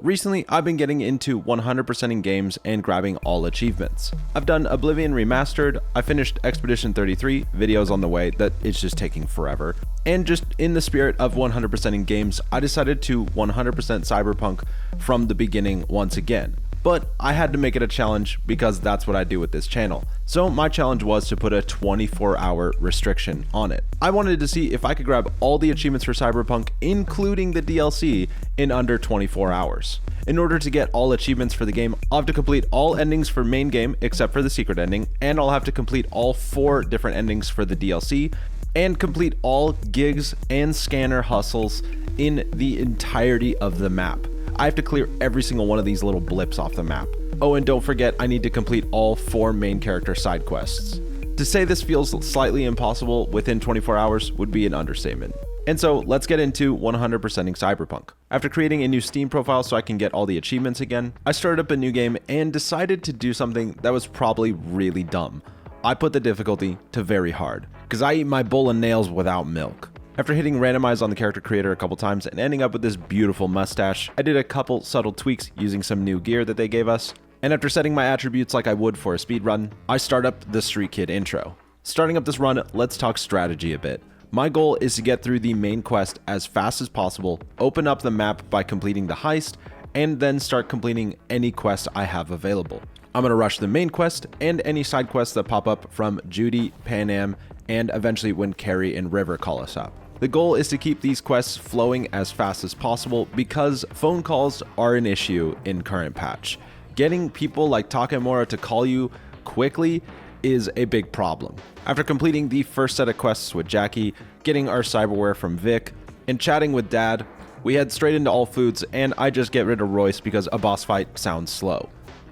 Recently, I've been getting into 100%ing games and grabbing all achievements. I've done Oblivion Remastered, I finished Expedition 33, videos on the way that it's just taking forever, and just in the spirit of 100%ing games, I decided to 100% Cyberpunk from the beginning once again. But I had to make it a challenge because that's what I do with this channel. So my challenge was to put a 24-hour restriction on it. I wanted to see if I could grab all the achievements for Cyberpunk, including the DLC, in under 24 hours. In order to get all achievements for the game, I'll have to complete all endings for main game except for the secret ending, and I'll have to complete all 4 different endings for the DLC, and complete all gigs and scanner hustles in the entirety of the map. I have to clear every single one of these little blips off the map. Oh, and don't forget, I need to complete all 4 main character side quests. To say this feels slightly impossible within 24 hours would be an understatement. And so let's get into 100%ing Cyberpunk. After creating a new Steam profile so I can get all the achievements again, I started up a new game and decided to do something that was probably really dumb. I put the difficulty to very hard, because I eat my bowl of nails without milk. After hitting randomize on the character creator a couple times and ending up with this beautiful mustache, I did a couple subtle tweaks using some new gear that they gave us, and after setting my attributes like I would for a speedrun, I start up the Street Kid intro. Starting up this run, let's talk strategy a bit. My goal is to get through the main quest as fast as possible, open up the map by completing the heist, and then start completing any quest I have available. I'm going to rush the main quest and any side quests that pop up from Judy, Panam, and eventually when Carrie and River call us up. The goal is to keep these quests flowing as fast as possible because phone calls are an issue in current patch. Getting people like Takemura to call you quickly is a big problem. After completing the first set of quests with Jackie, getting our cyberware from Vic, and chatting with Dad, we head straight into All Foods and I just get rid of Royce because a boss fight sounds slow.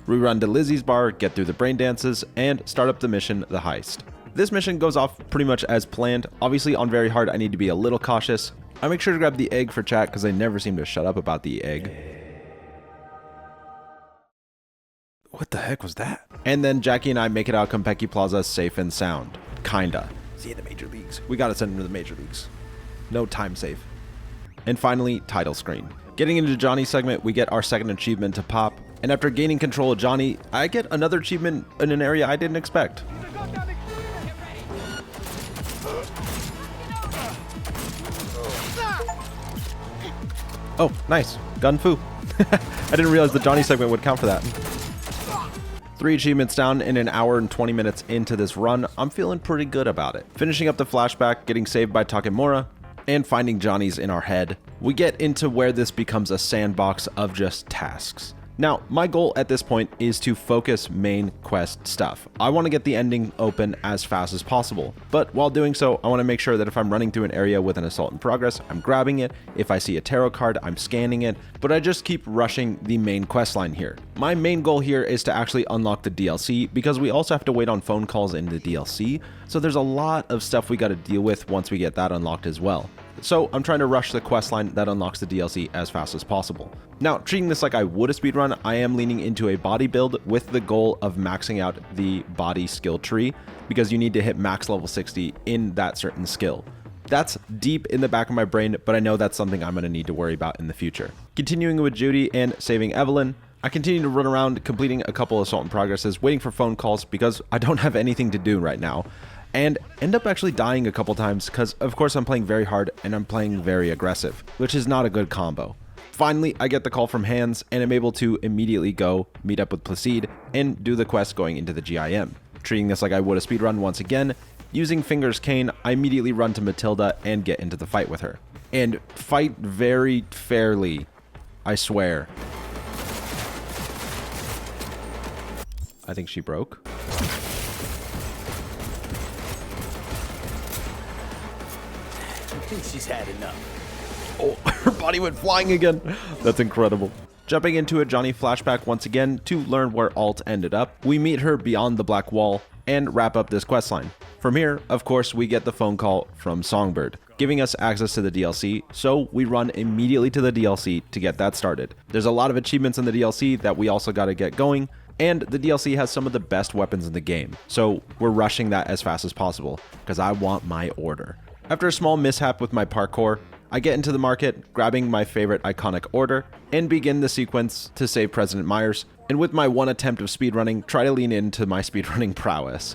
We run to Lizzie's bar, get through the brain dances, and start up the mission, the heist. This mission goes off pretty much as planned. Obviously on very hard I need to be a little cautious. I make sure to grab the egg for chat because they never seem to shut up about the egg. What the heck was that? And then Jackie and I make it out Konpeki Plaza safe and sound. Kinda. See the major leagues. We gotta send him to the major leagues. No time save. And finally, title screen. Getting into Johnny's segment, we get our second achievement to pop. And after gaining control of Johnny, I get another achievement in an area I didn't expect. Oh, nice. Gun fu. I didn't realize the Johnny segment would count for that. 3 achievements down in an hour and 20 minutes into this run. I'm feeling pretty good about it. Finishing up the flashback, getting saved by Takemura, and finding Johnny's in our head, we get into where this becomes a sandbox of just tasks. Now, my goal at this point is to focus main quest stuff. I want to get the ending open as fast as possible, but while doing so, I want to make sure that if I'm running through an area with an assault in progress, I'm grabbing it. If I see a tarot card, I'm scanning it, but I just keep rushing the main quest line here. My main goal here is to actually unlock the DLC because we also have to wait on phone calls in the DLC, so there's a lot of stuff we got to deal with once we get that unlocked as well. So I'm trying to rush the questline that unlocks the DLC as fast as possible. Now, treating this like I would a speedrun, I am leaning into a body build with the goal of maxing out the body skill tree because you need to hit max level 60 in that certain skill. That's deep in the back of my brain, but I know that's something I'm going to need to worry about in the future. Continuing with Judy and saving Evelyn, I continue to run around completing a couple assault in progresses, waiting for phone calls because I don't have anything to do right now. And end up actually dying a couple times because of course I'm playing very hard and I'm playing very aggressive, which is not a good combo. Finally, I get the call from Hans and I'm able to immediately go meet up with Placide and do the quest going into the GIM. Treating this like I would a speedrun once again, using Finger's cane, I immediately run to Matilda and get into the fight with her. And fight very fairly, I swear. I think she broke. I think she's had enough. Oh, her body went flying again. That's incredible. Jumping into a Johnny flashback once again to learn where Alt ended up, we meet her beyond the black wall and wrap up this questline. From here, of course, we get the phone call from Songbird, giving us access to the DLC, so we run immediately to the DLC to get that started. There's a lot of achievements in the DLC that we also gotta get going, and the DLC has some of the best weapons in the game, so we're rushing that as fast as possible, because I want my order. After a small mishap with my parkour, I get into the market, grabbing my favorite iconic order, and begin the sequence to save President Myers, and with my one attempt of speedrunning, try to lean into my speedrunning prowess.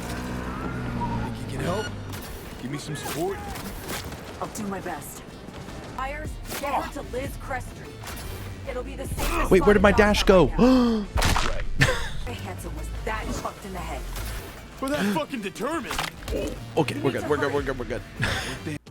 Think you can help? Give me some support? I'll do my best. Myers, get her to Liz Crest Street. It'll be the safest. Wait, where did my dash go? Right. Hanson was that fucked in the head. We're that fucking determined. Okay, we're good.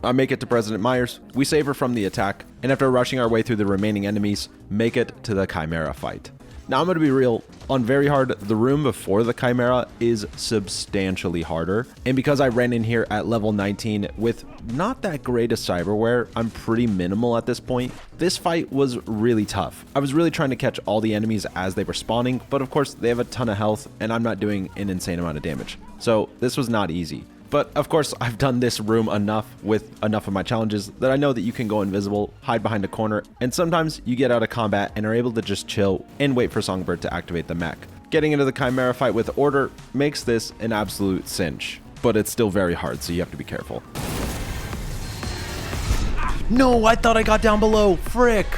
I make it to President Myers, we save her from the attack, and after rushing our way through the remaining enemies, make it to the Chimera fight. Now I'm going to be real, on very hard, the room before the Chimera is substantially harder, and because I ran in here at level 19 with not that great a cyberware, I'm pretty minimal at this point, this fight was really tough. I was really trying to catch all the enemies as they were spawning, but of course they have a ton of health and I'm not doing an insane amount of damage. So this was not easy. But of course, I've done this room enough with enough of my challenges that I know that you can go invisible, hide behind a corner, and sometimes you get out of combat and are able to just chill and wait for Songbird to activate the mech. Getting into the Chimera fight with order makes this an absolute cinch, but it's still very hard, so you have to be careful. No, I thought I got down below, frick!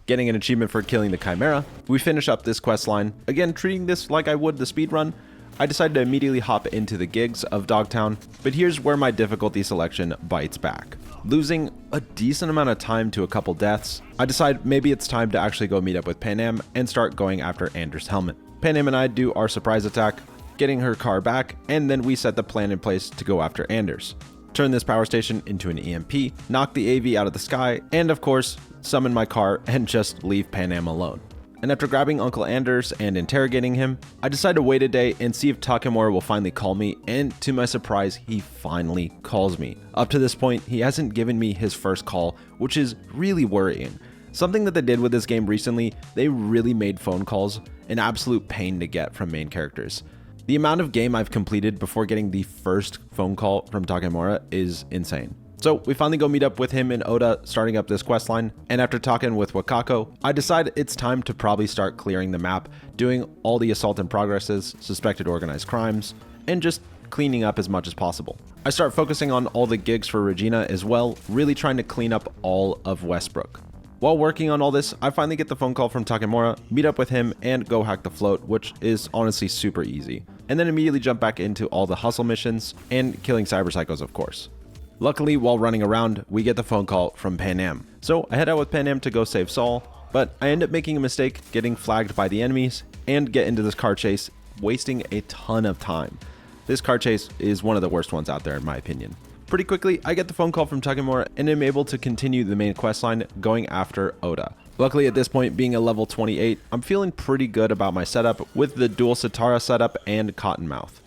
Getting an achievement for killing the Chimera, we finish up this quest line, again treating this like I would the speedrun. I decided to immediately hop into the gigs of Dogtown, but here's where my difficulty selection bites back. Losing a decent amount of time to a couple deaths, I decide maybe it's time to actually go meet up with Panam and start going after Anders' helmet. Panam and I do our surprise attack, getting her car back, and then we set the plan in place to go after Anders. Turn this power station into an EMP, knock the AV out of the sky, and of course, summon my car and just leave Panam alone. And after grabbing Uncle Anders and interrogating him, I decide to wait a day and see if Takemura will finally call me, and to my surprise, he finally calls me. Up to this point, he hasn't given me his first call, which is really worrying. Something that they did with this game recently, they really made phone calls an absolute pain to get from main characters. The amount of game I've completed before getting the first phone call from Takemura is insane. So we finally go meet up with him and Oda, starting up this questline, and after talking with Wakako, I decide it's time to probably start clearing the map, doing all the assault and progresses, suspected organized crimes, and just cleaning up as much as possible. I start focusing on all the gigs for Regina as well, really trying to clean up all of Westbrook. While working on all this, I finally get the phone call from Takemura, meet up with him, and go hack the float, which is honestly super easy. And then immediately jump back into all the hustle missions, and killing cyber psychos of course. Luckily, while running around, we get the phone call from Panam. So I head out with Panam to go save Saul, but I end up making a mistake, getting flagged by the enemies, and get into this car chase, wasting a ton of time. This car chase is one of the worst ones out there in my opinion. Pretty quickly, I get the phone call from Takemura and am able to continue the main questline going after Oda. Luckily at this point, being a level 28, I'm feeling pretty good about my setup with the dual Sitara setup and Cottonmouth.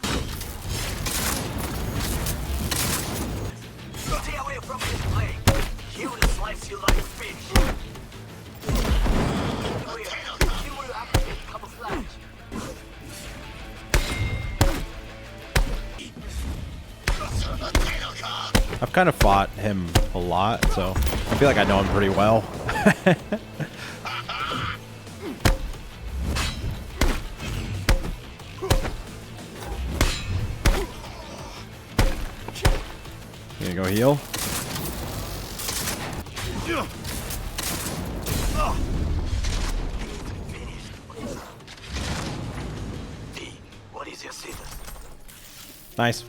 I've kind of fought him a lot, so I feel like I know him pretty well. Gonna go heal. Nice.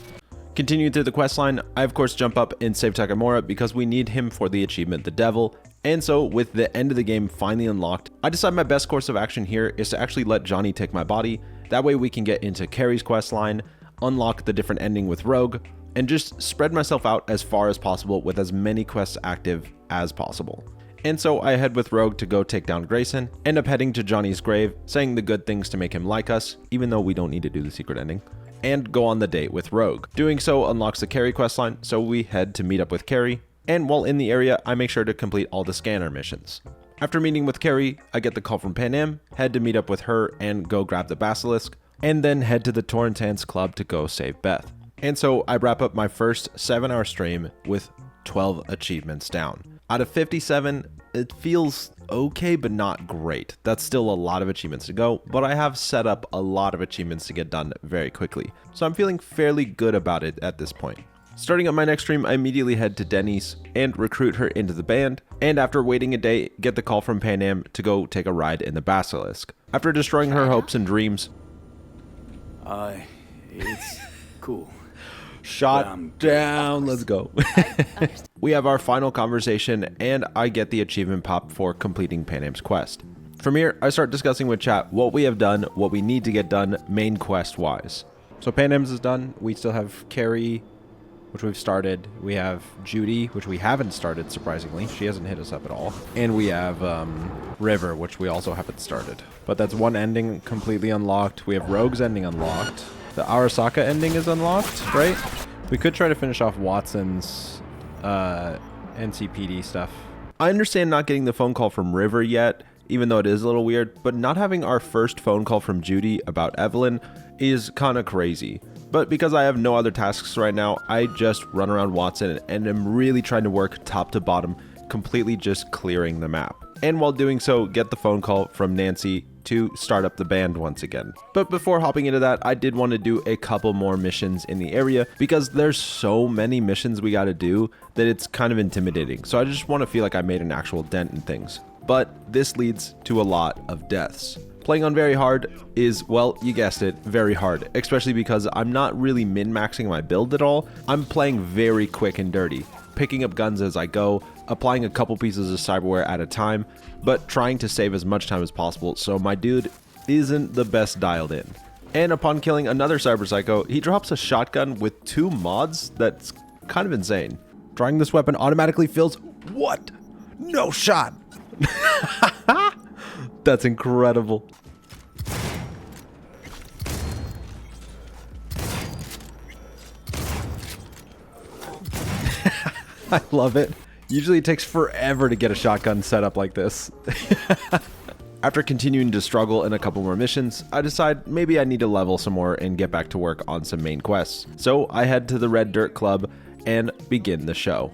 Continuing through the questline, I of course jump up and save Takemura because we need him for the achievement The Devil, and so with the end of the game finally unlocked, I decide my best course of action here is to actually let Johnny take my body. That way we can get into Carrie's questline, unlock the different ending with Rogue, and just spread myself out as far as possible with as many quests active as possible. And so I head with Rogue to go take down Grayson, end up heading to Johnny's grave, saying the good things to make him like us, even though we don't need to do the secret ending, and go on the date with Rogue. Doing so unlocks the Carrie questline, so we head to meet up with Carrie, and while in the area, I make sure to complete all the scanner missions. After meeting with Carrie, I get the call from Panam, head to meet up with her and go grab the Basilisk, and then head to the Torrentans Club to go save Beth. And so I wrap up my first 7-hour stream with 12 achievements down. Out of 57, it feels okay, but not great. That's still a lot of achievements to go, but I have set up a lot of achievements to get done very quickly. So I'm feeling fairly good about it at this point. Starting up my next stream, I immediately head to Denny's and recruit her into the band, and after waiting a day, get the call from Panam to go take a ride in the Basilisk. After destroying her hopes and dreams, It's cool. shot down, let's go. We have our final conversation, and I get the achievement pop for completing Panam's quest. From here, I start discussing with chat what we have done, what we need to get done main quest wise. So Panam's is done. We still have Carrie, which we've started. We have Judy, which we haven't started, surprisingly. She hasn't hit us up at all. And we have River, which we also haven't started. But that's one ending completely unlocked. We have Rogue's ending unlocked. The Arasaka ending is unlocked, right? We could try to finish off Watson's NCPD stuff. I understand not getting the phone call from River yet, even though it is a little weird, but not having our first phone call from Judy about Evelyn is kind of crazy. But because I have no other tasks right now, I just run around Watson and am really trying to work top to bottom, completely just clearing the map. And while doing so, get the phone call from Nancy to start up the band once again. But before hopping into that, I did want to do a couple more missions in the area because there's so many missions we got to do that it's kind of intimidating. So I just want to feel like I made an actual dent in things. But this leads to a lot of deaths. Playing on very hard is, well, you guessed it, very hard, especially because I'm not really min-maxing my build at all. I'm playing very quick and dirty, picking up guns as I go, applying a couple pieces of cyberware at a time, but trying to save as much time as possible so my dude isn't the best dialed in. And upon killing another cyber psycho, he drops a shotgun with 2 mods that's kind of insane. Drawing this weapon automatically fills what? No shot! That's incredible. I love it. Usually it takes forever to get a shotgun set up like this. After continuing to struggle in a couple more missions, I decide maybe I need to level some more and get back to work on some main quests. So I head to the Red Dirt Club and begin the show.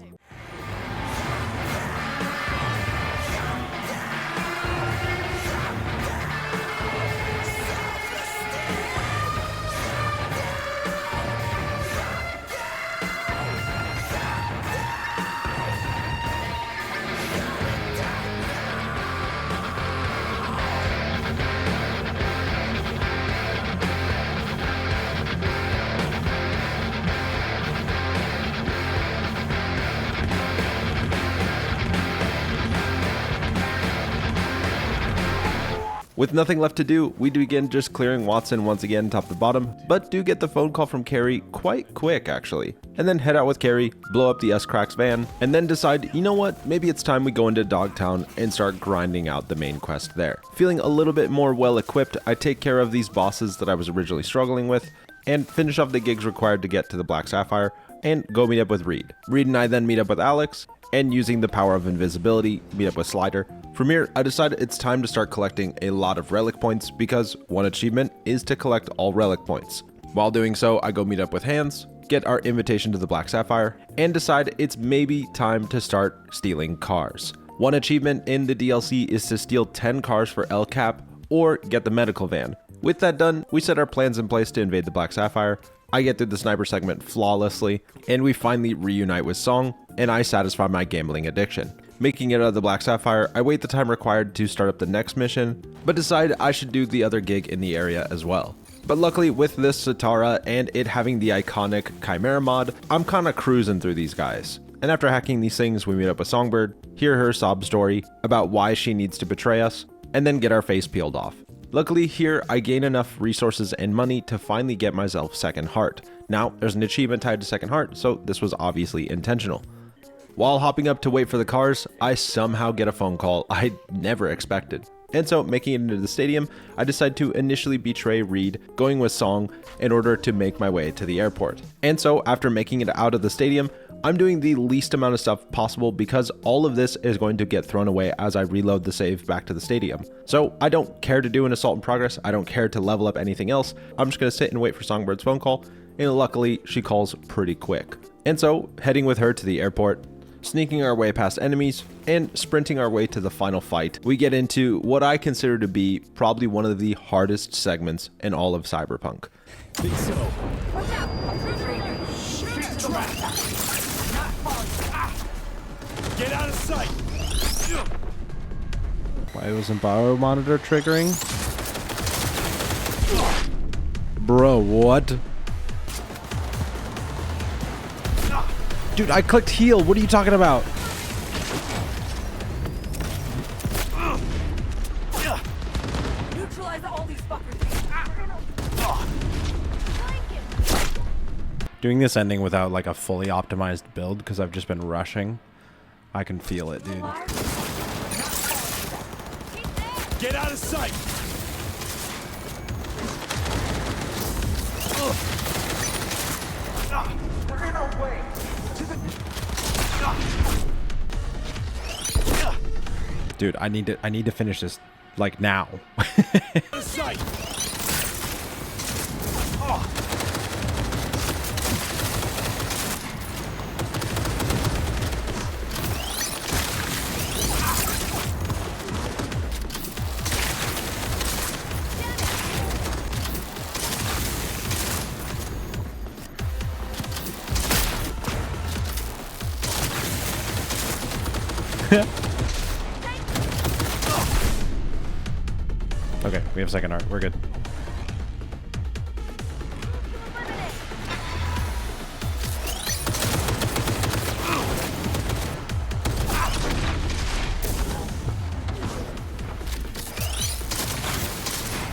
With nothing left to do, we begin just clearing Watson once again top to bottom, but do get the phone call from Carrie quite quick actually. And then head out with Carrie, blow up the S-Cracks van, and then decide, you know what, maybe it's time we go into Dogtown and start grinding out the main quest there. Feeling a little bit more well equipped, I take care of these bosses that I was originally struggling with, and finish off the gigs required to get to the Black Sapphire, and go meet up with Reed. Reed and I then meet up with Alex, and using the power of invisibility, meet up with Slider. From here, I decided it's time to start collecting a lot of relic points because one achievement is to collect all relic points. While doing so, I go meet up with Hans, get our invitation to the Black Sapphire, and decide it's maybe time to start stealing cars. One achievement in the DLC is to steal 10 cars for El Cap or get the medical van. With that done, we set our plans in place to invade the Black Sapphire. I get through the sniper segment flawlessly, and we finally reunite with Song, and I satisfy my gambling addiction. Making it out of the Black Sapphire, I wait the time required to start up the next mission, but decide I should do the other gig in the area as well. But luckily with this Satara and it having the iconic Chimera mod, I'm kinda cruising through these guys. And after hacking these things, we meet up with Songbird, hear her sob story about why she needs to betray us, and then get our face peeled off. Luckily here, I gain enough resources and money to finally get myself Second Heart. Now, there's an achievement tied to Second Heart, so this was obviously intentional. While hopping up to wait for the cars, I somehow get a phone call I never expected. And so, making it into the stadium, I decide to initially betray Reed, going with Song, in order to make my way to the airport. And so, after making it out of the stadium, I'm doing the least amount of stuff possible because all of this is going to get thrown away as I reload the save back to the stadium. So I don't care to do an assault in progress, I don't care to level up anything else, I'm just going to sit and wait for Songbird's phone call, and luckily she calls pretty quick. And so, heading with her to the airport, sneaking our way past enemies, and sprinting our way to the final fight, we get into what I consider to be probably one of the hardest segments in all of Cyberpunk. Think so. Watch out! Get out of sight. Why wasn't biomonitor triggering? Bro, what? Dude, I clicked heal. What are you talking about? Neutralize all these fuckers. Doing this ending without like a fully optimized build because I've just been rushing. I can feel it, dude. Get out of sight. Dude, I need to finish this like now. Out of sight. Okay, we have second art. We're good.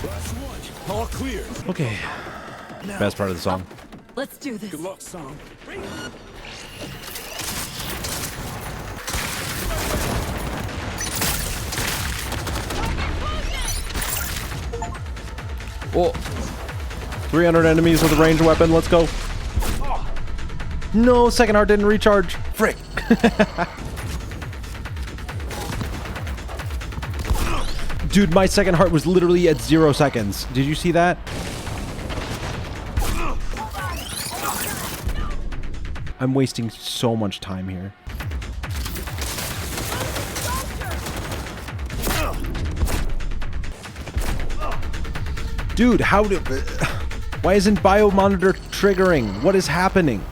Last one. All clear. Okay. Best part of the song. Let's do this. Good luck, son. Oh. 300 enemies with a ranged weapon. Let's go. No, second heart didn't recharge. Frick. Dude, my second heart was literally at 0 seconds. Did you see that? I'm wasting so much time here. Dude, how do... Why isn't biomonitor triggering? What is happening?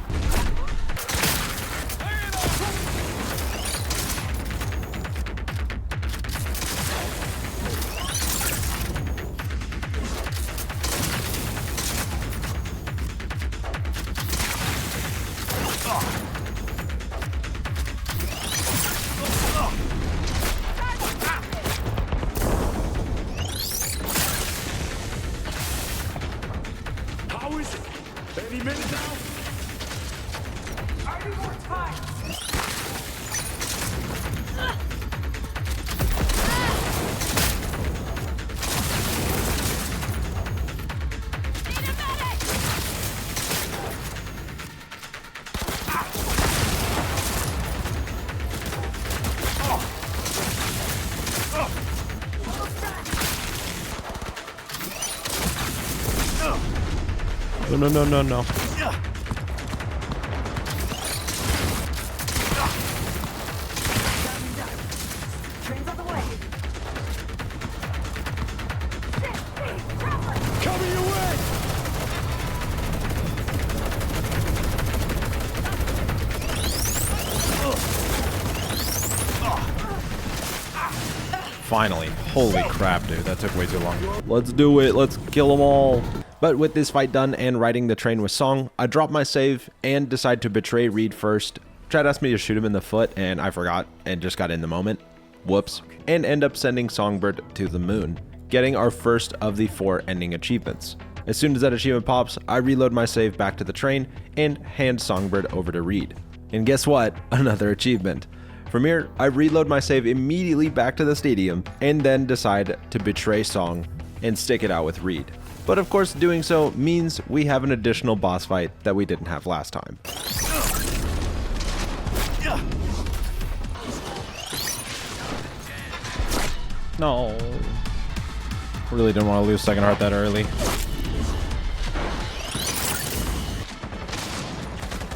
How is it? Any minute now? I need more time. No, no, no, no, no. Train's on the way. Cover your way! Finally. Holy crap, dude. That took way too long. Let's do it. Let's kill them all. But with this fight done and riding the train with Song, I dropped my save and decide to betray Reed first. Chad asked me to shoot him in the foot and I forgot and just got in the moment. Whoops. And end up sending Songbird to the moon, getting our first of the 4 ending achievements. As soon as that achievement pops, I reload my save back to the train and hand Songbird over to Reed. And guess what? Another achievement. From here, I reload my save immediately back to the stadium and then decide to betray Song and stick it out with Reed. But of course, doing so means we have an additional boss fight that we didn't have last time. No. Really didn't want to lose second heart that early.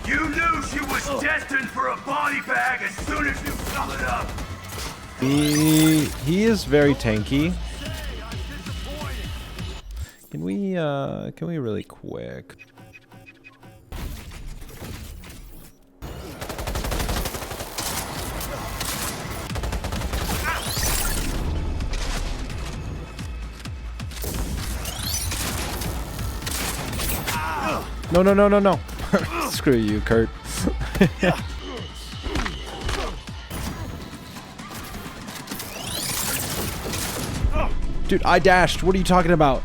You knew she was destined for a body bag as soon as you sum it up. He is very tanky. Can we really quick? No, no, no, no, no. Screw you, Kurt. Dude, I dashed. What are you talking about?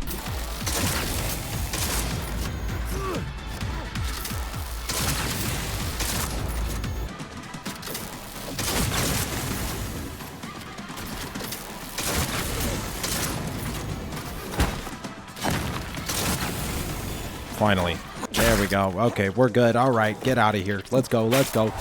Finally. There we go. Okay, we're good. All right, get out of here. Let's go. Let's go.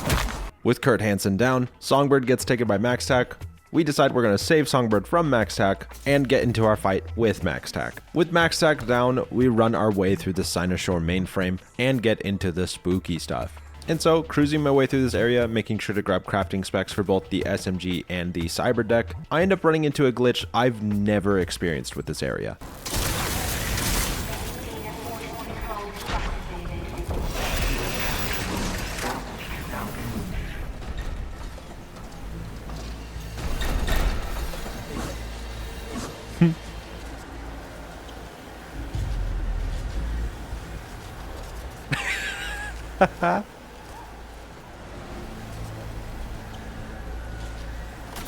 With Kurt Hansen down, Songbird gets taken by MaxTac. We decide we're going to save Songbird from MaxTac and get into our fight with MaxTac. With MaxTac down, we run our way through the Cyberpunk mainframe and get into the spooky stuff. And so, cruising my way through this area, making sure to grab crafting specs for both the SMG and the Cyber deck, I end up running into a glitch I've never experienced with this area.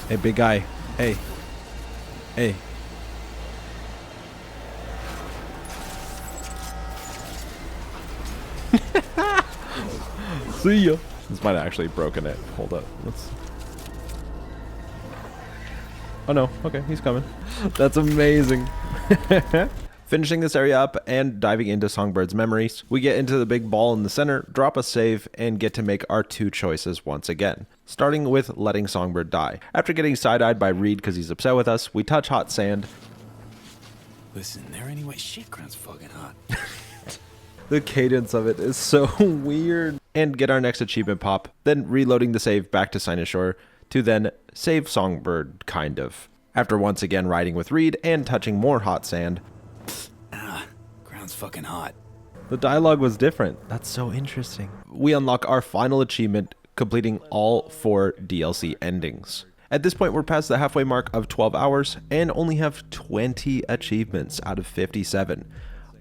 Hey, big guy. Hey. Hey. See ya. This might have actually broken it. Hold up. Let's... Oh no. Okay, he's coming. That's amazing. Finishing this area up and diving into Songbird's memories, we get into the big ball in the center, drop a save, and get to make our two choices once again. Starting with letting Songbird die. After getting side-eyed by Reed because he's upset with us, we touch hot sand. Listen, there anyway. Shit, ground's fucking hot. The cadence of it is so weird. And get our next achievement pop, then reloading the save back to Cyberpunk to then save Songbird, kind of. After once again riding with Reed and touching more hot sand. Ground's fucking hot. The dialogue was different. That's so interesting. We unlock our final achievement, completing all 4 DLC endings. At this point, we're past the halfway mark of 12 hours and only have 20 achievements out of 57.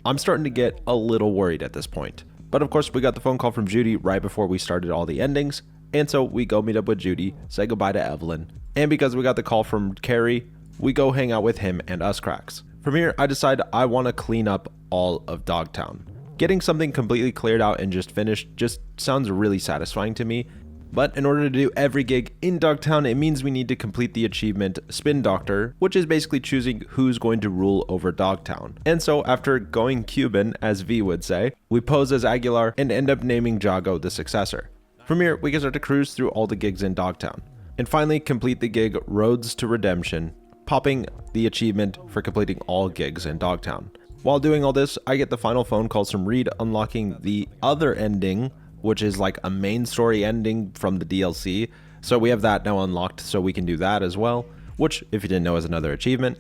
I'm starting to get a little worried at this point. But of course, we got the phone call from Judy right before we started all the endings, and so we go meet up with Judy, say goodbye to Evelyn, and because we got the call from Carrie, we go hang out with him and us cracks. From here, I decide I want to clean up all of Dogtown. Getting something completely cleared out and just finished just sounds really satisfying to me, but in order to do every gig in Dogtown, it means we need to complete the achievement Spin Doctor, which is basically choosing who's going to rule over Dogtown. And so after going Cuban, as V would say, we pose as Aguilar and end up naming Jago the successor. From here, we can start to cruise through all the gigs in Dogtown, and finally complete the gig Roads to Redemption, popping the achievement for completing all gigs in Dogtown. While doing all this, I get the final phone calls from Reed unlocking the other ending, which is like a main story ending from the DLC. So we have that now unlocked, so we can do that as well, which, if you didn't know, is another achievement.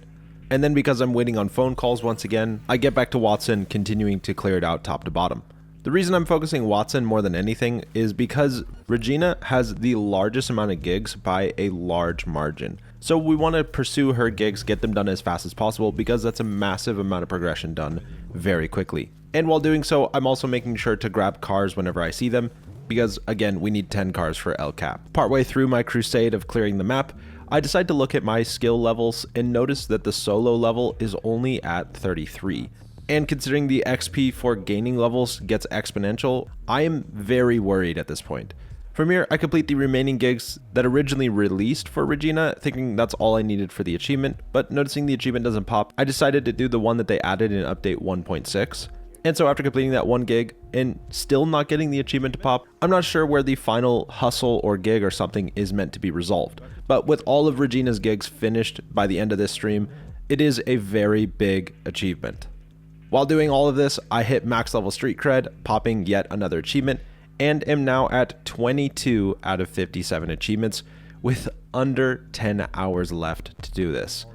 And then because I'm waiting on phone calls once again, I get back to Watson, continuing to clear it out top to bottom. The reason I'm focusing Watson more than anything is because Regina has the largest amount of gigs by a large margin. So we want to pursue her gigs, get them done as fast as possible, because that's a massive amount of progression done very quickly. And while doing so, I'm also making sure to grab cars whenever I see them, because again, we need 10 cars for El Cap. Partway through my crusade of clearing the map, I decide to look at my skill levels and notice that the solo level is only at 33. And considering the XP for gaining levels gets exponential, I am very worried at this point. From here, I complete the remaining gigs that originally released for Regina, thinking that's all I needed for the achievement, but noticing the achievement doesn't pop, I decided to do the one that they added in update 1.6. And so after completing that one gig and still not getting the achievement to pop, I'm not sure where the final hustle or gig or something is meant to be resolved. But with all of Regina's gigs finished by the end of this stream, it is a very big achievement. While doing all of this, I hit max level street cred, popping yet another achievement, and am now at 22 out of 57 achievements, with under 10 hours left to do this.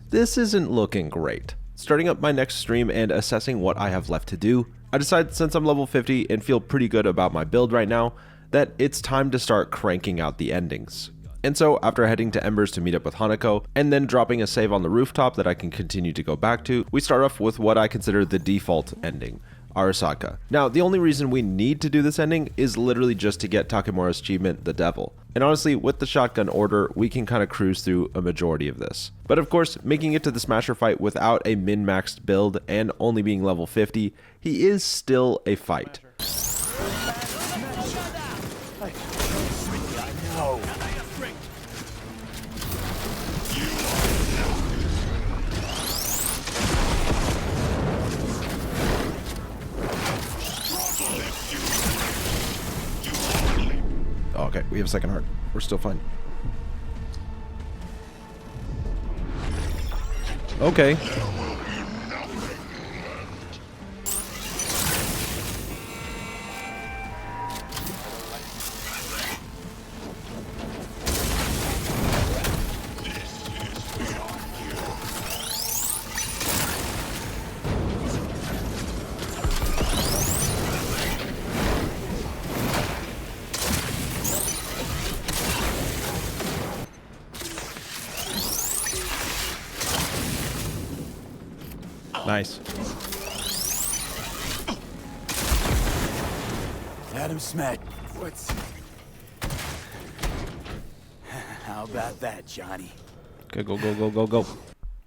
This isn't looking great. Starting up my next stream and assessing what I have left to do, I decided since I'm level 50 and feel pretty good about my build right now, that it's time to start cranking out the endings. And so after heading to Embers to meet up with Hanako, and then dropping a save on the rooftop that I can continue to go back to, we start off with what I consider the default ending, Arasaka. Now, the only reason we need to do this ending is literally just to get Takemura's achievement, the Devil. And honestly, with the shotgun order, we can kind of cruise through a majority of this. But of course, making it to the Smasher fight without a min-maxed build and only being level 50, he is still a fight. Okay, we have a second heart. We're still fine. Okay. Nice. Adam Smack. What's... How about that, Johnny? Okay, go, go, go, go, go.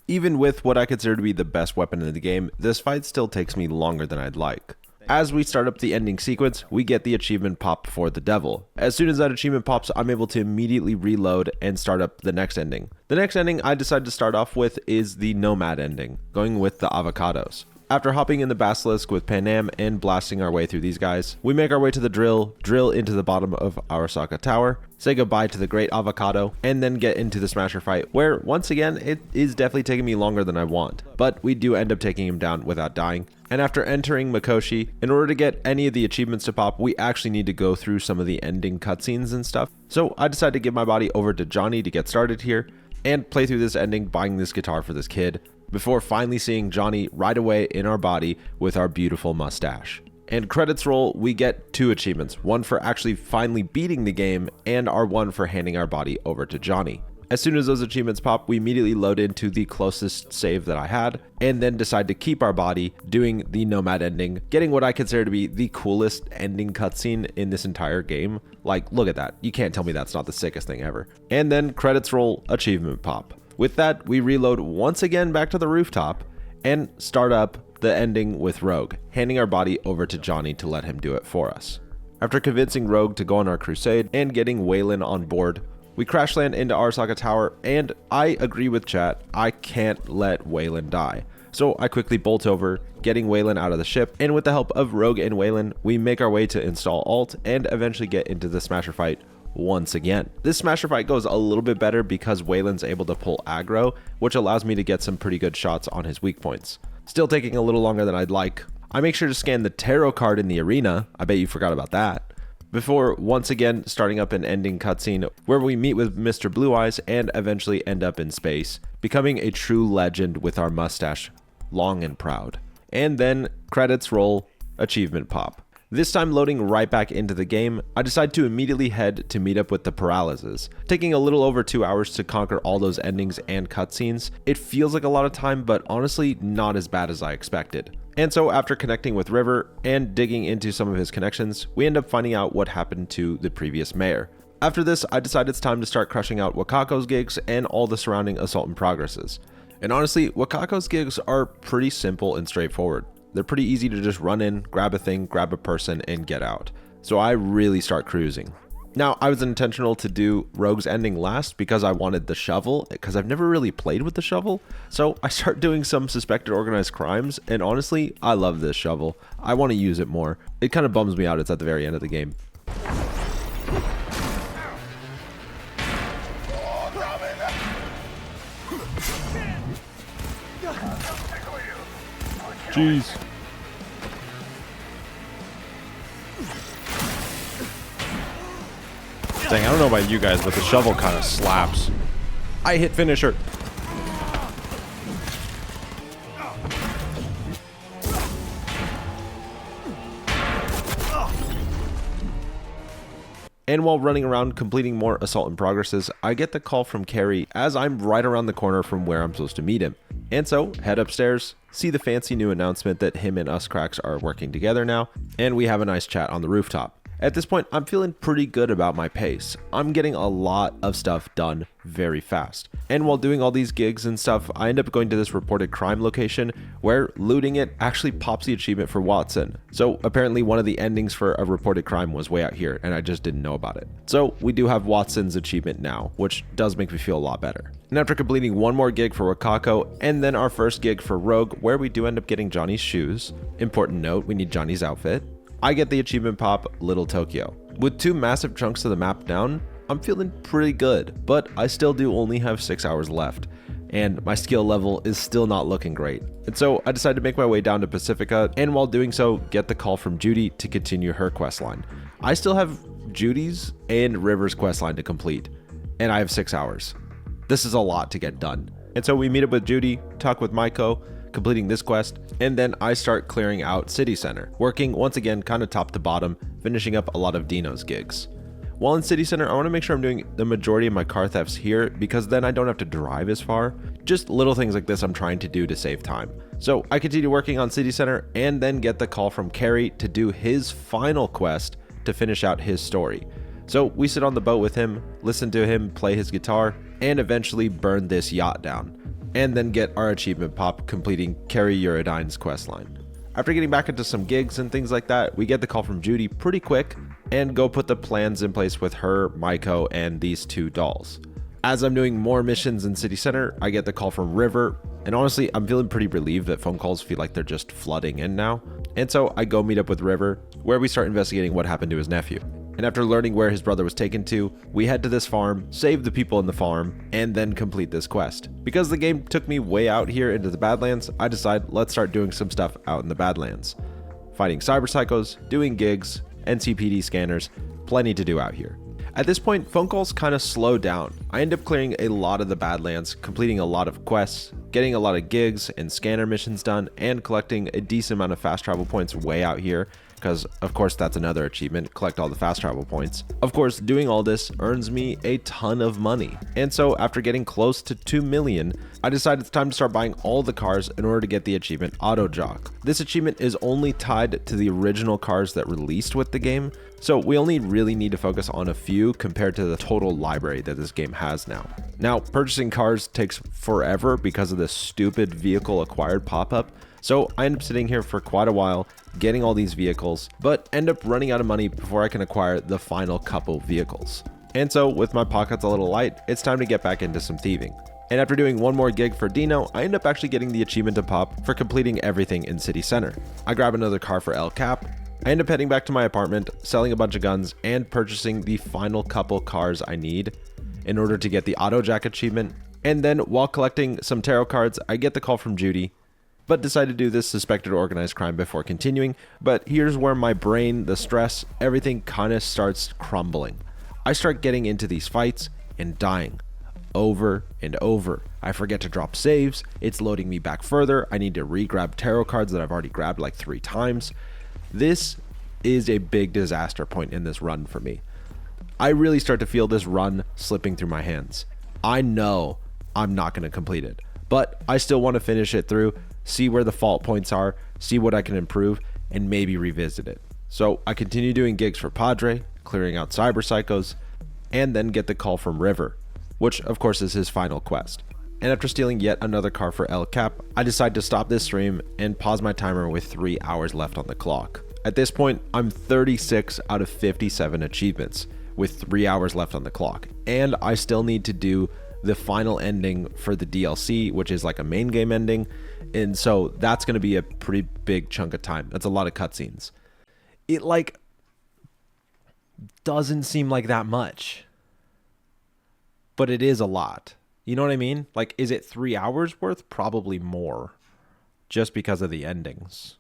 Even with what I consider to be the best weapon in the game, this fight still takes me longer than I'd like. As we start up the ending sequence, we get the achievement pop for the Devil. As soon as that achievement pops, I'm able to immediately reload and start up the next ending. The next ending I decided to start off with is the Nomad ending, going with the avocados. After hopping in the Basilisk with Panam and blasting our way through these guys, we make our way to the drill into the bottom of Arasaka Tower, say goodbye to the Great Avocado, and then get into the Smasher fight, where, once again, it is definitely taking me longer than I want. But we do end up taking him down without dying. And after entering Mikoshi, in order to get any of the achievements to pop, we actually need to go through some of the ending cutscenes and stuff. So I decided to give my body over to Johnny to get started here, and play through this ending buying this guitar for this kid, before finally seeing Johnny right away in our body with our beautiful mustache. And credits roll, we get 2 achievements, one for actually finally beating the game, and our one for handing our body over to Johnny. As soon as those achievements pop, we immediately load into the closest save that I had, and then decide to keep our body doing the Nomad ending, getting what I consider to be the coolest ending cutscene in this entire game. Like, look at that. You can't tell me that's not the sickest thing ever. And then credits roll, achievement pop. With that, we reload once again back to the rooftop and start up the ending with Rogue, handing our body over to Johnny to let him do it for us. After convincing Rogue to go on our crusade and getting Waylon on board, we crash land into Arasaka Tower, and I agree with chat, I can't let Waylon die. So I quickly bolt over, getting Waylon out of the ship, and with the help of Rogue and Waylon, we make our way to install alt and eventually get into the Smasher fight once again. This Smasher fight goes a little bit better because Waylon's able to pull aggro, which allows me to get some pretty good shots on his weak points. Still taking a little longer than I'd like. I make sure to scan the tarot card in the arena, I bet you forgot about that, before once again starting up an ending cutscene where we meet with Mr. Blue Eyes and eventually end up in space, becoming a true legend with our mustache long and proud. And then credits roll, achievement pop. This time loading right back into the game, I decide to immediately head to meet up with the Paralyses. Taking a little over 2 hours to conquer all those endings and cutscenes, it feels like a lot of time, but honestly not as bad as I expected. And so after connecting with River and digging into some of his connections, we end up finding out what happened to the previous mayor. After this, I decide it's time to start crushing out Wakako's gigs and all the surrounding assault and progresses. And honestly, Wakako's gigs are pretty simple and straightforward. They're pretty easy to just run in, grab a thing, grab a person, and get out. So I really start cruising. Now, I was intentional to do Rogue's ending last because I wanted the shovel, because I've never really played with the shovel. So I start doing some suspected organized crimes, and honestly, I love this shovel. I want to use it more. It kind of bums me out it's at the very end of the game. Jeez. Dang, I don't know about you guys, but the shovel kind of slaps. I hit finisher. And while running around completing more assault and progresses, I get the call from Carrie as I'm right around the corner from where I'm supposed to meet him. And so, head upstairs, see the fancy new announcement that him and us cracks are working together now, and we have a nice chat on the rooftop. At this point, I'm feeling pretty good about my pace. I'm getting a lot of stuff done very fast. And while doing all these gigs and stuff, I end up going to this reported crime location where looting it actually pops the achievement for Watson. So apparently one of the endings for a reported crime was way out here, and I just didn't know about it. So we do have Watson's achievement now, which does make me feel a lot better. And after completing one more gig for Wakako, and then our first gig for Rogue, where we do end up getting Johnny's shoes. Important note, we need Johnny's outfit. I get the achievement pop, Little Tokyo. With 2 massive chunks of the map down, I'm feeling pretty good, but I still do only have 6 hours left, and my skill level is still not looking great. And so I decided to make my way down to Pacifica, and while doing so, get the call from Judy to continue her questline. I still have Judy's and River's questline to complete, and I have 6 hours. This is a lot to get done. And so we meet up with Judy, talk with Maiko, completing this quest, and then I start clearing out City Center, working once again kind of top to bottom, finishing up a lot of Dino's gigs. While in City Center, I want to make sure I'm doing the majority of my car thefts here because then I don't have to drive as far. Just little things like this I'm trying to do to save time. So I continue working on City Center and then get the call from Carrie to do his final quest to finish out his story. So we sit on the boat with him, listen to him play his guitar, and eventually burn this yacht down. And then get our achievement pop completing Carrie Uridine's questline. After getting back into some gigs and things like that, we get the call from Judy pretty quick and go put the plans in place with her, Maiko, and these 2 dolls. As I'm doing more missions in City Center, I get the call from River, and honestly, I'm feeling pretty relieved that phone calls feel like they're just flooding in now. And so I go meet up with River, where we start investigating what happened to his nephew. And after learning where his brother was taken to, we head to this farm, save the people in the farm, and then complete this quest. Because the game took me way out here into the Badlands, I decide let's start doing some stuff out in the Badlands. Fighting cyber psychos, doing gigs, NCPD scanners, plenty to do out here. At this point, phone calls kind of slow down. I end up clearing a lot of the Badlands, completing a lot of quests, getting a lot of gigs and scanner missions done, and collecting a decent amount of fast travel points way out here, because of course that's another achievement, collect all the fast travel points. Of course, doing all this earns me a ton of money. And so after getting close to 2 million, I decided it's time to start buying all the cars in order to get the achievement Auto Jock. This achievement is only tied to the original cars that released with the game, so we only really need to focus on a few compared to the total library that this game has now. Now, purchasing cars takes forever because of this stupid vehicle acquired pop-up, so I end up sitting here for quite a while, getting all these vehicles, but end up running out of money before I can acquire the final couple vehicles. And so, with my pockets a little light, it's time to get back into some thieving. And after doing one more gig for Dino, I end up actually getting the achievement to pop for completing everything in City Center. I grab another car for El Cap, I end up heading back to my apartment, selling a bunch of guns, and purchasing the final couple cars I need in order to get the Auto Jack achievement. And then, while collecting some tarot cards, I get the call from Judy, but decide to do this suspected organized crime before continuing. But here's where my brain, the stress, everything kind of starts crumbling. I start getting into these fights and dying over and over. I forget to drop saves, it's loading me back further, I need to re-grab tarot cards that I've already grabbed like 3 times. This is a big disaster point in this run for me. I really start to feel this run slipping through my hands. I know I'm not going to complete it, but I still want to finish it through, see where the fault points are, see what I can improve, and maybe revisit it. So I continue doing gigs for Padre, clearing out cyber psychos, and then get the call from River, which of course is his final quest. And after stealing yet another car for El Cap, I decide to stop this stream and pause my timer with 3 hours left on the clock. At this point, I'm 36 out of 57 achievements with 3 hours left on the clock, and I still need to do the final ending for the DLC, which is like a main game ending, and so that's going to be a pretty big chunk of time. That's a lot of cutscenes. It like doesn't seem like that much, but it is a lot. You know what I mean? Like, is it 3 hours worth? Probably more, just because of the endings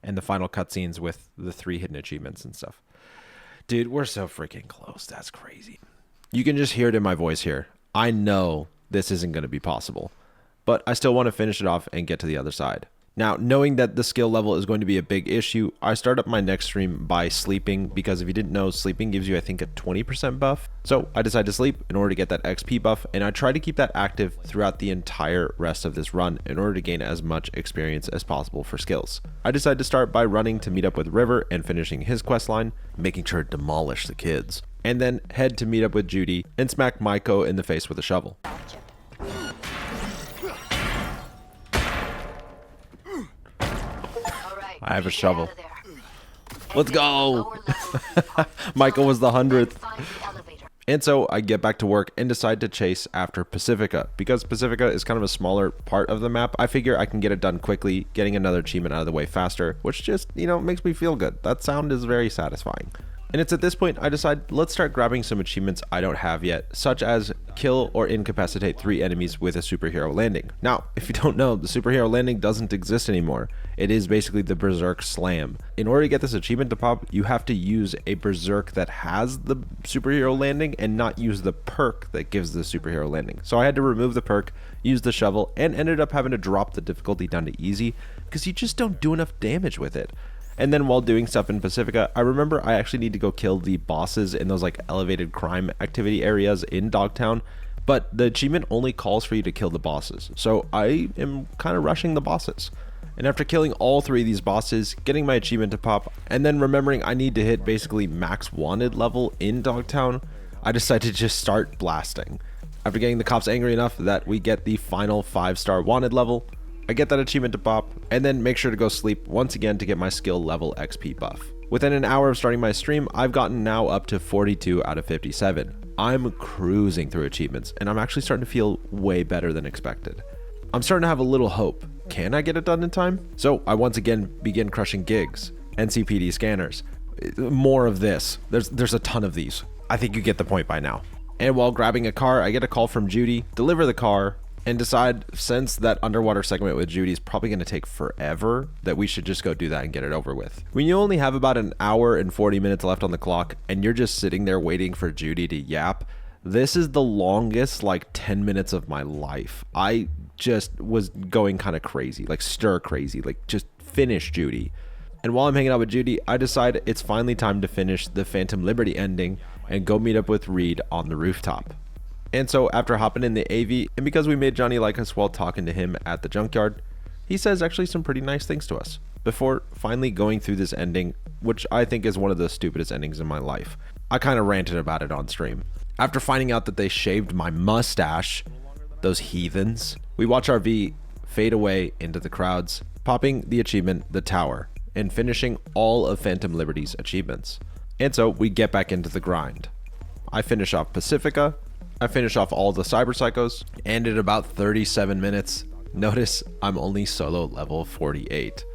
and the final cutscenes with the 3 hidden achievements and stuff. Dude, we're so freaking close. That's crazy. You can just hear it in my voice here. I know this isn't going to be possible, but I still want to finish it off and get to the other side. Now, knowing that the skill level is going to be a big issue, I start up my next stream by sleeping, because if you didn't know, sleeping gives you, I think, a 20% buff. So I decide to sleep in order to get that XP buff, and I try to keep that active throughout the entire rest of this run in order to gain as much experience as possible for skills. I decide to start by running to meet up with River and finishing his quest line, making sure to demolish the kids, and then head to meet up with Judy and smack Maiko in the face with a shovel. I have a shovel. Let's go! Michael was the 100th. And so I get back to work and decide to chase after Pacifica. Because Pacifica is kind of a smaller part of the map, I figure I can get it done quickly, getting another achievement out of the way faster, which just, makes me feel good. That sound is very satisfying. And it's at this point I decide, let's start grabbing some achievements I don't have yet, such as kill or incapacitate 3 enemies with a superhero landing. Now, if you don't know, the superhero landing doesn't exist anymore. It is basically the Berserk Slam. In order to get this achievement to pop, you have to use a Berserk that has the superhero landing and not use the perk that gives the superhero landing. So I had to remove the perk, use the shovel, and ended up having to drop the difficulty down to easy because you just don't do enough damage with it. And then while doing stuff in Pacifica, I remember I actually need to go kill the bosses in those like elevated crime activity areas in Dogtown, but the achievement only calls for you to kill the bosses. So I am kind of rushing the bosses. And after killing all 3 of these bosses, getting my achievement to pop, and then remembering I need to hit basically max wanted level in Dogtown, I decided to just start blasting. After getting the cops angry enough that we get the final 5-star wanted level, I get that achievement to pop, and then make sure to go sleep once again to get my skill level XP buff. Within an hour of starting my stream, I've gotten now up to 42 out of 57. I'm cruising through achievements, and I'm actually starting to feel way better than expected. I'm starting to have a little hope. Can I get it done in time? So I once again begin crushing gigs, NCPD scanners. More of this. There's a ton of these. I think you get the point by now. And while grabbing a car, I get a call from Judy, deliver the car, and decide, since that underwater segment with Judy is probably going to take forever, that we should just go do that and get it over with. When you only have about an hour and 40 minutes left on the clock, and you're just sitting there waiting for Judy to yap, this is the longest, 10 minutes of my life. I just was going kind of crazy, stir crazy, just finish Judy. And while I'm hanging out with Judy, I decide it's finally time to finish the Phantom Liberty ending and go meet up with Reed on the rooftop. And so after hopping in the AV, and because we made Johnny like us while talking to him at the junkyard, he says actually some pretty nice things to us before finally going through this ending, which I think is one of the stupidest endings in my life. I kind of ranted about it on stream. After finding out that they shaved my mustache, those heathens, we watch our V fade away into the crowds, popping the achievement, The Tower, and finishing all of Phantom Liberty's achievements. And so we get back into the grind. I finish off Pacifica, I finish off all the Cyber Psychos, and at about 37 minutes, notice I'm only solo level 48.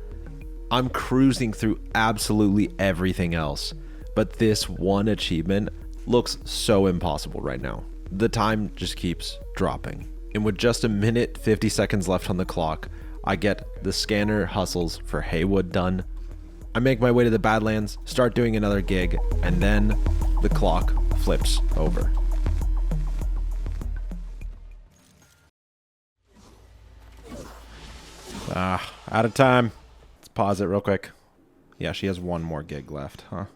I'm cruising through absolutely everything else, but this one achievement looks so impossible right now. The time just keeps dropping. And with just 1 minute 50 seconds left on the clock, I get the scanner hustles for Haywood done. I make my way to the Badlands, start doing another gig, and then the clock flips over. Out of time. Let's pause it real quick. Yeah, she has one more gig left, huh?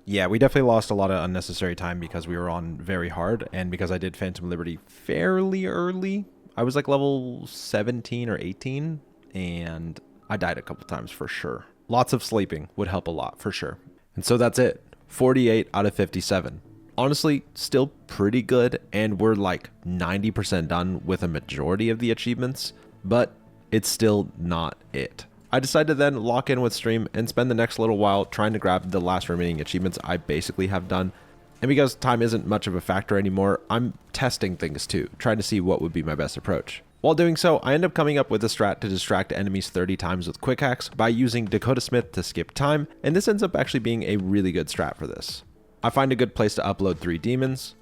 Yeah, we definitely lost a lot of unnecessary time because we were on very hard, and because I did Phantom Liberty fairly early. I was level 17 or 18, and I died a couple times for sure. Lots of sleeping would help a lot for sure. And so that's it. 48 out of 57. Honestly, still pretty good, and we're 90% done with a majority of the achievements, but it's still not it. I decided to then lock in with stream and spend the next little while trying to grab the last remaining achievements I basically have done. And because time isn't much of a factor anymore, I'm testing things too, trying to see what would be my best approach. While doing so, I end up coming up with a strat to distract enemies 30 times with quick hacks by using Dakota Smith to skip time, and this ends up actually being a really good strat for this. I find a good place to upload 3 demons,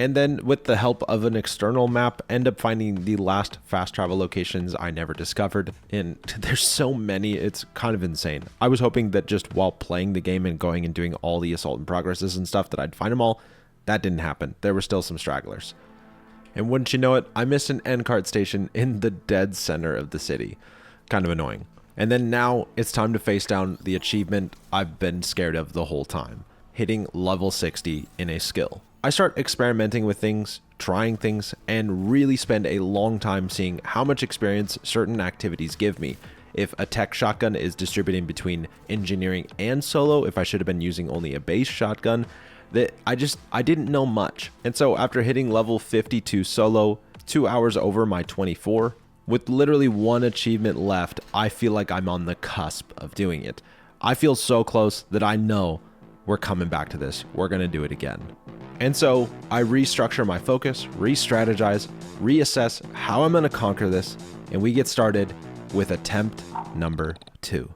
and then with the help of an external map, end up finding the last fast travel locations I never discovered. And there's so many, it's kind of insane. I was hoping that just while playing the game and going and doing all the assault and progresses and stuff that I'd find them all. That didn't happen. There were still some stragglers. And wouldn't you know it, I missed an end card station in the dead center of the city. Kind of annoying. And then now it's time to face down the achievement I've been scared of the whole time, hitting level 60 in a skill. I start experimenting with things, trying things, and really spend a long time seeing how much experience certain activities give me. If a tech shotgun is distributing between engineering and solo, if I should have been using only a base shotgun, that I didn't know much. And so after hitting level 52 solo, 2 hours over my 24, with literally one achievement left, I feel like I'm on the cusp of doing it. I feel so close that I know we're coming back to this. We're gonna do it again. And so I restructure my focus, re-strategize, reassess how I'm gonna conquer this, and we get started with attempt number 2.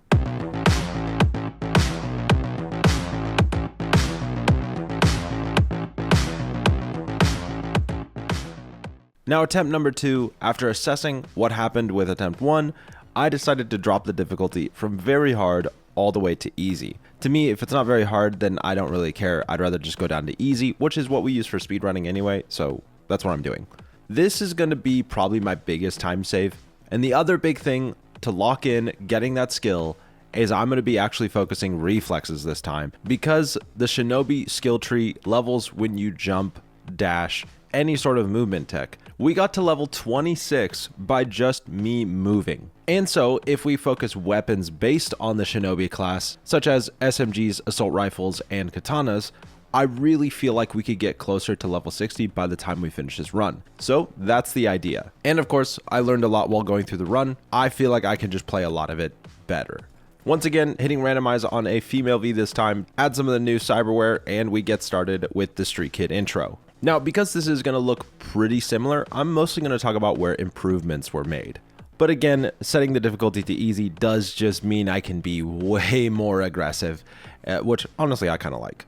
Now, attempt number 2, after assessing what happened with attempt 1, I decided to drop the difficulty from very hard all the way to easy. To me, if it's not very hard, then I don't really care. I'd rather just go down to easy, which is what we use for speedrunning anyway, so that's what I'm doing. This is going to be probably my biggest time save. And the other big thing to lock in getting that skill is I'm going to be actually focusing reflexes this time, because the Shinobi skill tree levels when you jump, dash, any sort of movement tech. We got to level 26 by just me moving. And so if we focus weapons based on the Shinobi class, such as SMGs, assault rifles, and katanas, I really feel like we could get closer to level 60 by the time we finish this run. So that's the idea. And of course, I learned a lot while going through the run. I feel like I can just play a lot of it better. Once again, hitting randomize on a female V this time, add some of the new cyberware, and we get started with the Street Kid intro. Now, because this is going to look pretty similar, I'm mostly going to talk about where improvements were made. But again, setting the difficulty to easy does just mean I can be way more aggressive, which honestly I kind of like.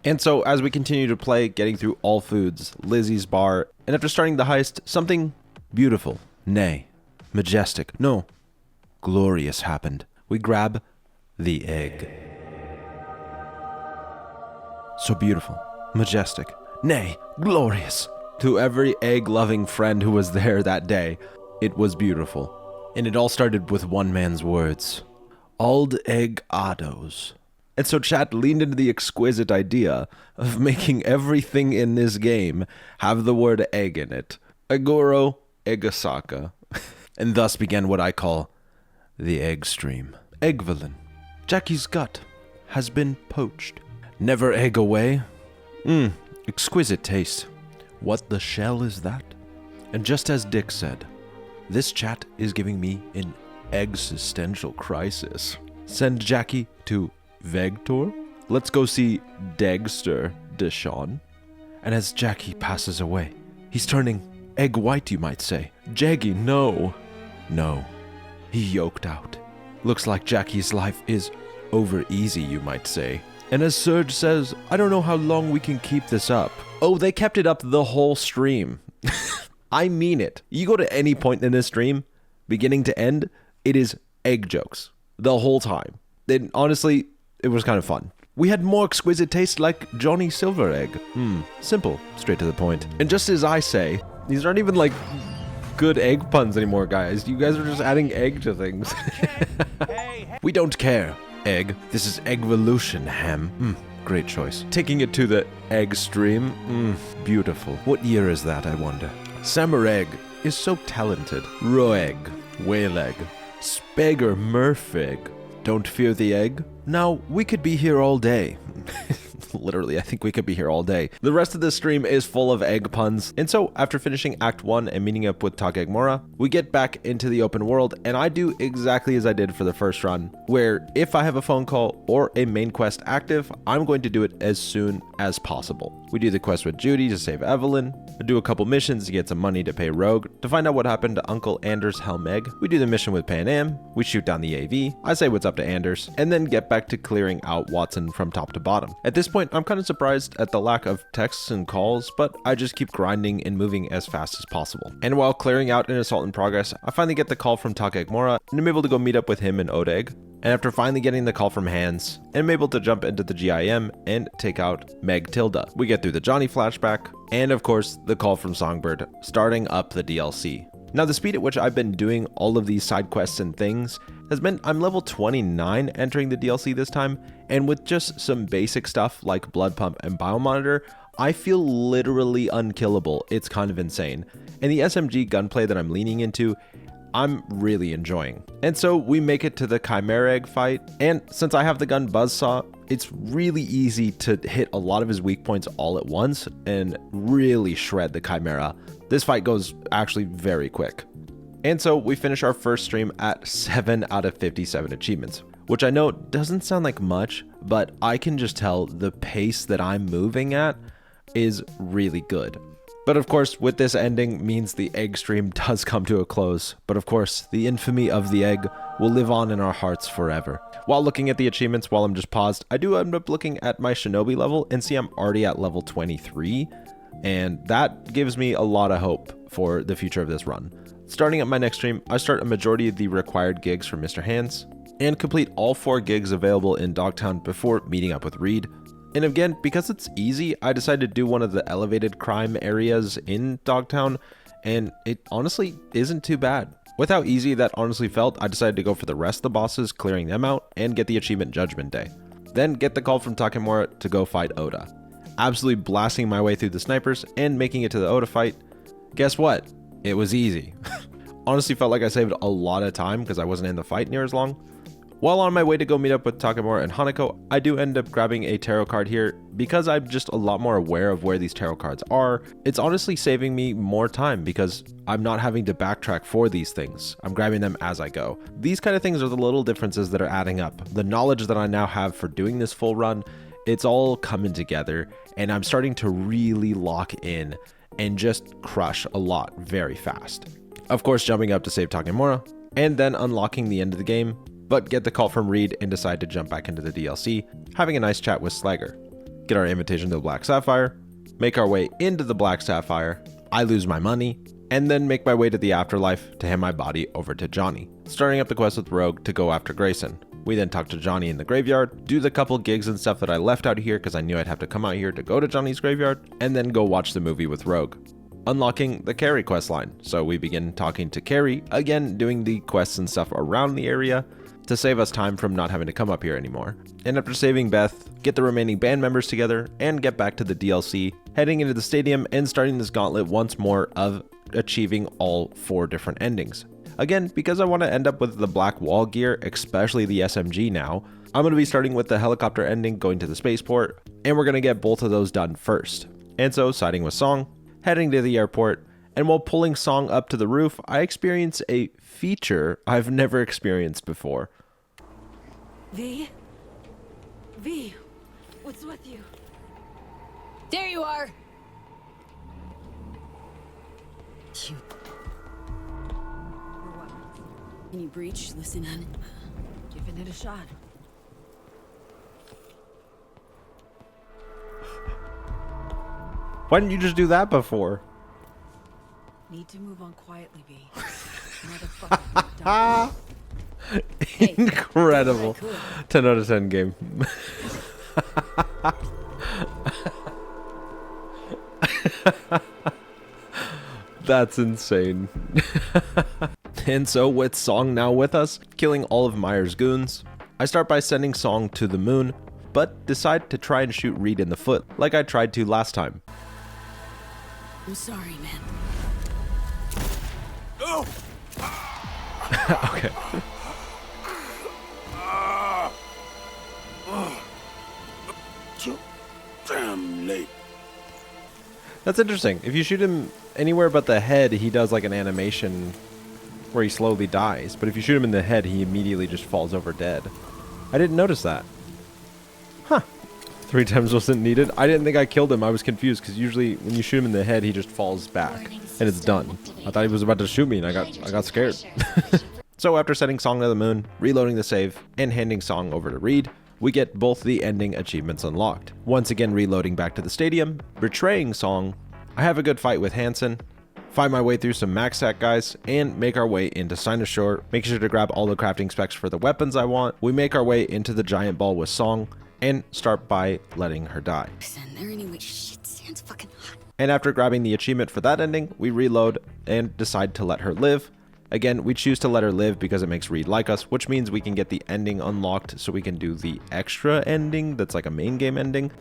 And so as we continue to play, getting through all foods, Lizzie's bar, and after starting the heist, something beautiful, nay, majestic, no, glorious happened. We grab the egg. So beautiful, majestic, nay, glorious. To every egg-loving friend who was there that day, it was beautiful. And it all started with one man's words. Ald egg ados. And so chat leaned into the exquisite idea of making everything in this game have the word egg in it. Agoro Eggasaka. And thus began what I call the egg stream. Eggvillain. Jackie's gut has been poached. Never egg away. Exquisite taste. What the shell is that? And just as Dick said, this chat is giving me an existential crisis. Send Jackie to Vector? Let's go see Dexter Deshawn. And as Jackie passes away, he's turning egg white, you might say. Jaggy, no. No. He yoked out. Looks like Jackie's life is over easy, you might say. And as Serge says, I don't know how long we can keep this up. Oh, they kept it up the whole stream. I mean it. You go to any point in this stream, beginning to end, it is egg jokes. The whole time. Then honestly, it was kind of fun. We had more exquisite taste like Johnny Silver Egg. Simple, straight to the point. And just as I say, these aren't even like good egg puns anymore, guys. You guys are just adding egg to things. We don't care, egg. This is Eggvolution, ham. Great choice. Taking it to the egg stream. Beautiful. What year is that, I wonder? Summer Egg is so talented. Roeg, Whale Egg, Speger Murphegg. Don't fear the egg. Now, we could be here all day. Literally, I think we could be here all day. The rest of the stream is full of egg puns. And so, after finishing Act 1 and meeting up with Takegmora, we get back into the open world, and I do exactly as I did for the first run, where if I have a phone call or a main quest active, I'm going to do it as soon as possible. We do the quest with Judy to save Evelyn, do a couple missions to get some money to pay Rogue, to find out what happened to Uncle Anders Helmeg. We do the mission with Panam, we shoot down the AV, I say what's up to Anders, and then get back to clearing out Watson from top to bottom. At this point, I'm kind of surprised at the lack of texts and calls, but I just keep grinding and moving as fast as possible. And while clearing out an assault in progress, I finally get the call from Takegmora, and I'm able to go meet up with him and Odeg. And after finally getting the call from Hans, I'm able to jump into the GIM and take out Meg Tilda. We get through the Johnny flashback, and of course, the call from Songbird, starting up the DLC. Now, the speed at which I've been doing all of these side quests and things has meant I'm level 29 entering the DLC this time, and with just some basic stuff like blood pump and biomonitor, I feel literally unkillable. It's kind of insane. And the SMG gunplay that I'm leaning into, I'm really enjoying. And so we make it to the Chimera Egg fight, and since I have the gun Buzzsaw, it's really easy to hit a lot of his weak points all at once and really shred the Chimera. This fight goes actually very quick. And so we finish our first stream at 7 out of 57 achievements, which I know doesn't sound like much, but I can just tell the pace that I'm moving at is really good. But of course, with this ending means the egg stream does come to a close. But of course, the infamy of the egg will live on in our hearts forever. While looking at the achievements while I'm just paused, I do end up looking at my Shinobi level and see I'm already at level 23. And that gives me a lot of hope for the future of this run. Starting at my next stream, I start a majority of the required gigs for Mr. Hands and complete all 4 gigs available in Dogtown before meeting up with Reed. And again, because it's easy, I decided to do one of the elevated crime areas in Dogtown, and it honestly isn't too bad. With how easy that honestly felt, I decided to go for the rest of the bosses, clearing them out, and get the achievement Judgment Day. Then get the call from Takemura to go fight Oda. Absolutely blasting my way through the snipers and making it to the Oda fight. Guess what? It was easy. Honestly felt like I saved a lot of time because I wasn't in the fight near as long. While on my way to go meet up with Takemura and Hanako, I do end up grabbing a tarot card here because I'm just a lot more aware of where these tarot cards are. It's honestly saving me more time because I'm not having to backtrack for these things. I'm grabbing them as I go. These kind of things are the little differences that are adding up. The knowledge that I now have for doing this full run, it's all coming together, and I'm starting to really lock in and just crush a lot very fast. Of course, jumping up to save Takemura, and then unlocking the end of the game, but get the call from Reed and decide to jump back into the DLC, having a nice chat with Slagger. Get our invitation to the Black Sapphire, make our way into the Black Sapphire, I lose my money, and then make my way to the Afterlife to hand my body over to Johnny. Starting up the quest with Rogue to go after Grayson. We then talk to Johnny in the graveyard, do the couple gigs and stuff that I left out here because I knew I'd have to come out here to go to Johnny's graveyard, and then go watch the movie with Rogue. Unlocking the Carrie questline, so we begin talking to Carrie, again doing the quests and stuff around the area, to save us time from not having to come up here anymore. And after saving Beth, get the remaining band members together and get back to the DLC, heading into the stadium and starting this gauntlet once more of achieving all 4 different endings. Again, because I want to end up with the black wall gear, especially the SMG now, I'm going to be starting with the helicopter ending going to the spaceport, and we're going to get both of those done first. And so, siding with Song, heading to the airport, and while pulling Song up to the roof, I experience a feature I've never experienced before. V? V, what's with you? There you are! You. Can you breach? Listen in. Giving it a shot. Why didn't you just do that before? Need to move on quietly, V. Motherfucker. Incredible. 10 out of 10 game. That's insane. And so with Song now with us, killing all of Meyer's goons, I start by sending Song to the moon, but decide to try and shoot Reed in the foot like I tried to last time. I'm sorry, man. Oh! Okay. Damn late. That's interesting. If you shoot him anywhere but the head, he does like an animation where he slowly dies. But if you shoot him in the head, he immediately just falls over dead. I didn't notice that. Huh. 3 times wasn't needed. I didn't think I killed him. I was confused because usually when you shoot him in the head, he just falls back and it's done. I thought he was about to shoot me and I got scared. So after sending Song to the moon, reloading the save, and handing Song over to Reed, we get both the ending achievements unlocked. Once again reloading back to the stadium, betraying Song, I have a good fight with Hansen, find my way through some max sack guys, and make our way into Sinus Shore, make sure to grab all the crafting specs for the weapons I want. We make our way into the giant ball with Song, and start by letting her die. There anyway. Shit, sand's fucking hot. And after grabbing the achievement for that ending, we reload and decide to let her live, Again, we choose to let her live because it makes Reed like us, which means we can get the ending unlocked so we can do the extra ending that's like a main game ending.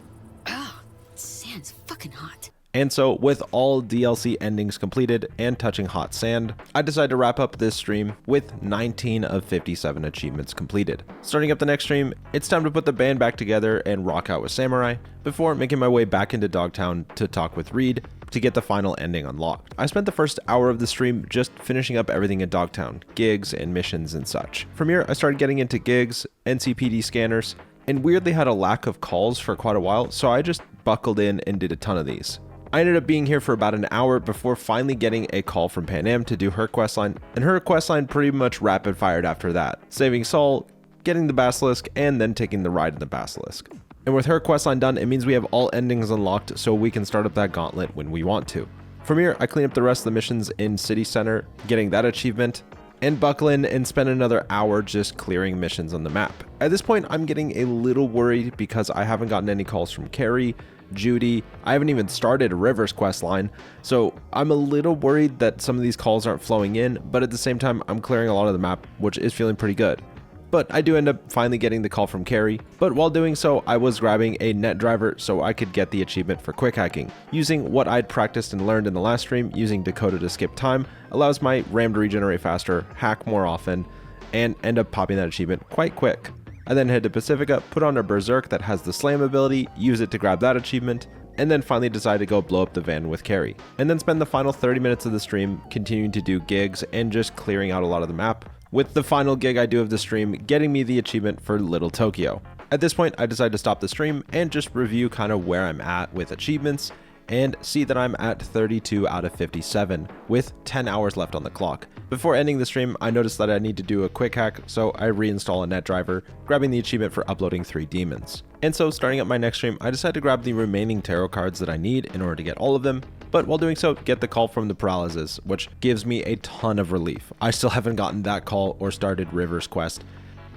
Oh, sand's fucking hot. And so with all DLC endings completed and touching hot sand, I decided to wrap up this stream with 19 of 57 achievements completed. Starting up the next stream, it's time to put the band back together and rock out with Samurai before making my way back into Dogtown to talk with Reed to get the final ending unlocked. I spent the first hour of the stream just finishing up everything in Dogtown, gigs and missions and such. From here, I started getting into gigs, NCPD scanners, and weirdly had a lack of calls for quite a while, so I just buckled in and did a ton of these. I ended up being here for about an hour before finally getting a call from Panam to do her questline, and her questline pretty much rapid fired after that, saving Saul, getting the Basilisk, and then taking the ride in the Basilisk. And with her questline done, it means we have all endings unlocked so we can start up that gauntlet when we want to. From here, I clean up the rest of the missions in City Center, getting that achievement, and buckle in and spend another hour just clearing missions on the map. At this point, I'm getting a little worried because I haven't gotten any calls from Carrie, Judy. I haven't even started River's questline, so I'm a little worried that some of these calls aren't flowing in, but at the same time, I'm clearing a lot of the map, which is feeling pretty good. But I do end up finally getting the call from Carrie, but while doing so, I was grabbing a net driver so I could get the achievement for quick hacking. Using what I'd practiced and learned in the last stream, using Dakota to skip time allows my RAM to regenerate faster, hack more often, and end up popping that achievement quite quick. I then head to Pacifica, put on a Berserk that has the slam ability, use it to grab that achievement, and then finally decide to go blow up the van with Carrie. And then spend the final 30 minutes of the stream continuing to do gigs and just clearing out a lot of the map, with the final gig I do of the stream getting me the achievement for Little Tokyo. At this point, I decide to stop the stream and just review kind of where I'm at with achievements, and see that I'm at 32 out of 57 with 10 hours left on the clock. Before ending the stream, I noticed that I need to do a quick hack, so I reinstall a net driver, grabbing the achievement for uploading 3 demons. And so starting up my next stream, I decided to grab the remaining tarot cards that I need in order to get all of them, but while doing so, get the call from the paralysis, which gives me a ton of relief. I still haven't gotten that call or started River's quest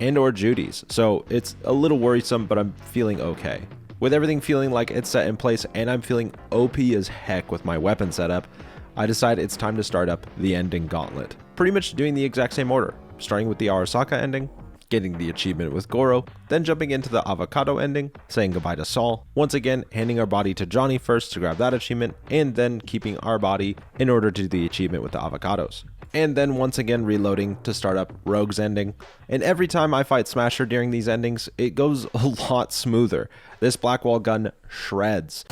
and or Judy's, so it's a little worrisome, but I'm feeling okay. With everything feeling like it's set in place and I'm feeling OP as heck with my weapon setup, I decide it's time to start up the ending gauntlet. Pretty much doing the exact same order, starting with the Arasaka ending, getting the achievement with Goro, then jumping into the Avocado ending, saying goodbye to Saul, once again handing our body to Johnny first to grab that achievement, and then keeping our body in order to do the achievement with the avocados. And then once again reloading to start up Rogue's ending. And every time I fight Smasher during these endings, it goes a lot smoother. This Blackwall gun shreds.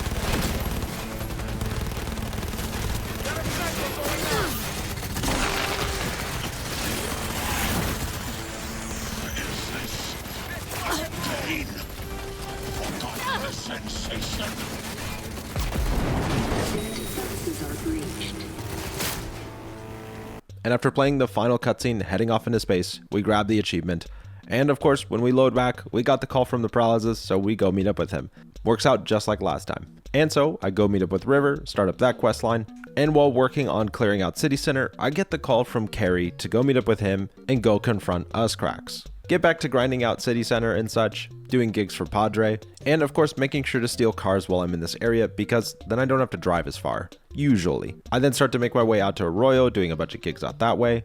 And after playing the final cutscene heading off into space, we grab the achievement. And of course, when we load back, we got the call from the paralysis, so we go meet up with him. Works out just like last time. And so I go meet up with River, start up that quest line, and while working on clearing out City Center, I get the call from Carrie to go meet up with him and go confront us cracks. Get back to grinding out City Center and such, doing gigs for Padre, and of course making sure to steal cars while I'm in this area because then I don't have to drive as far, usually. I then start to make my way out to Arroyo, doing a bunch of gigs out that way.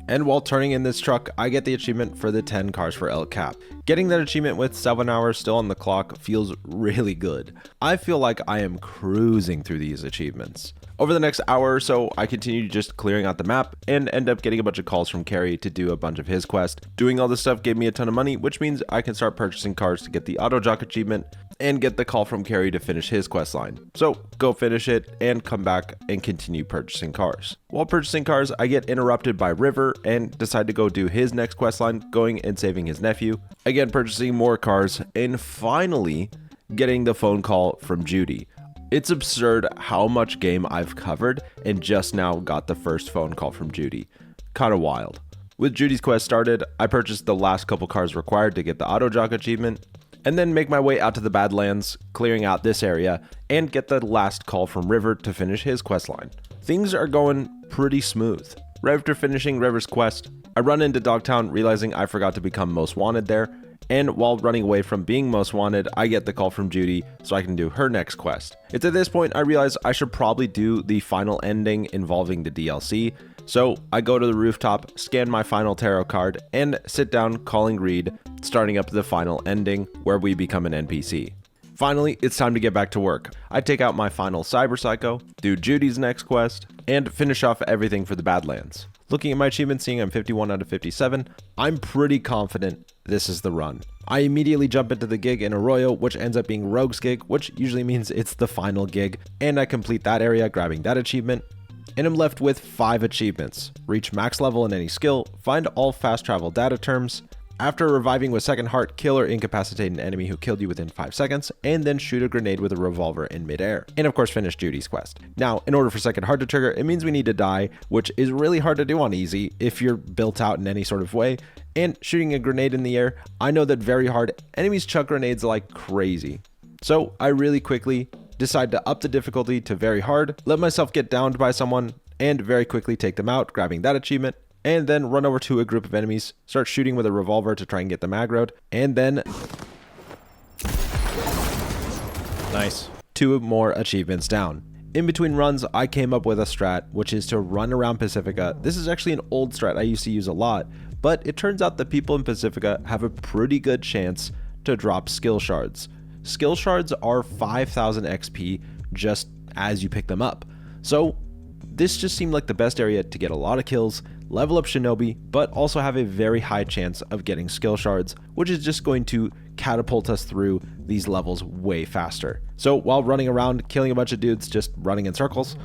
And while turning in this truck, I get the achievement for the 10 cars for El Cap. Getting that achievement with 7 hours still on the clock feels really good. I feel like I am cruising through these achievements. Over the next hour or so, I continue just clearing out the map and end up getting a bunch of calls from Carrie to do a bunch of his quest. Doing all this stuff gave me a ton of money, which means I can start purchasing cars to get the Auto Jock achievement and get the call from Carrie to finish his quest line. So go finish it and come back and continue purchasing cars. While purchasing cars, I get interrupted by River and decide to go do his next quest line, going and saving his nephew. Again, purchasing more cars and finally getting the phone call from Judy. It's absurd how much game I've covered and just now got the first phone call from Judy. Kinda wild. With Judy's quest started, I purchased the last couple cars required to get the Auto Jock achievement, and then make my way out to the Badlands, clearing out this area, and get the last call from River to finish his quest line. Things are going pretty smooth. Right after finishing River's quest, I run into Dogtown, realizing I forgot to become Most Wanted there, and while running away from being Most Wanted, I get the call from Judy so I can do her next quest. It's at this point I realize I should probably do the final ending involving the DLC, So I go to the rooftop, scan my final tarot card, and sit down calling Reed, starting up the final ending where we become an NPC. Finally, it's time to get back to work. I take out my final Cyber Psycho, do Judy's next quest, and finish off everything for the Badlands. Looking at my achievements, seeing I'm 51 out of 57, I'm pretty confident this is the run. I immediately jump into the gig in Arroyo, which ends up being Rogue's gig, which usually means it's the final gig, and I complete that area, grabbing that achievement, and I'm left with 5 achievements. Reach max level in any skill, find all fast travel data terms, after reviving with Second Heart, kill or incapacitate an enemy who killed you within 5 seconds, and then shoot a grenade with a revolver in midair. And of course finish Judy's quest. Now, in order for Second Heart to trigger, it means we need to die, which is really hard to do on easy if you're built out in any sort of way. And shooting a grenade in the air, I know that very hard, enemies chuck grenades like crazy. So I really quickly decide to up the difficulty to very hard, let myself get downed by someone, and very quickly take them out, grabbing that achievement, and then run over to a group of enemies, start shooting with a revolver to try and get them aggroed, and then nice, 2 more achievements down. In between runs, I came up with a strat, which is to run around Pacifica. This is actually an old strat I used to use a lot, but it turns out that people in Pacifica have a pretty good chance to drop skill shards. Skill shards are 5,000 XP just as you pick them up. So this just seemed like the best area to get a lot of kills, level up Shinobi, but also have a very high chance of getting skill shards, which is just going to catapult us through these levels way faster. So while running around, killing a bunch of dudes, just running in circles,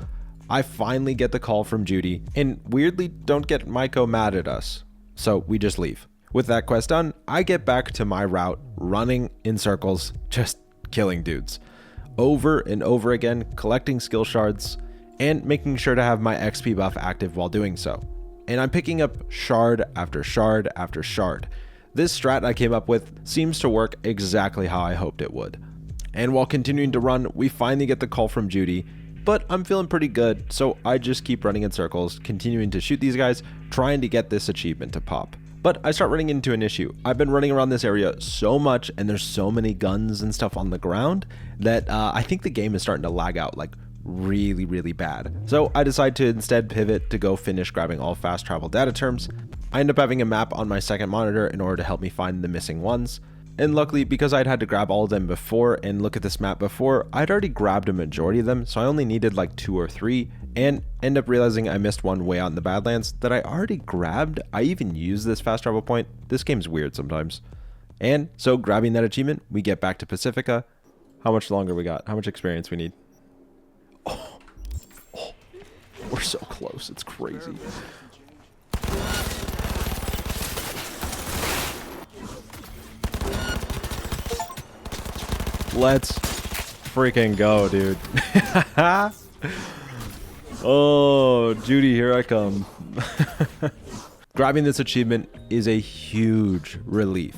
I finally get the call from Judy, and weirdly don't get Maiko mad at us. So we just leave. With that quest done, I get back to my route, running in circles, just killing dudes. Over and over again, collecting skill shards, and making sure to have my XP buff active while doing so. And I'm picking up shard after shard after shard. This strat I came up with seems to work exactly how I hoped it would. And while continuing to run, we finally get the call from Judy, but I'm feeling pretty good, so I just keep running in circles, continuing to shoot these guys, trying to get this achievement to pop. But I start running into an issue. I've been running around this area so much, and there's so many guns and stuff on the ground, that I think the game is starting to lag out like really bad. So I decide to instead pivot to go finish grabbing all fast travel data terms. I end up having a map on my second monitor in order to help me find the missing ones. And luckily, because I'd had to grab all of them before and look at this map before, I'd already grabbed a majority of them, so I only needed like 2 or 3, and end up realizing I missed one way out in the Badlands that I already grabbed. I even used this fast travel point. This game's weird sometimes. And so grabbing that achievement, we get back to Pacifica. How much longer we got? How much experience we need? Oh, we're so close. It's crazy. Let's freaking go, dude. Oh, Judy, here I come. Grabbing this achievement is a huge relief.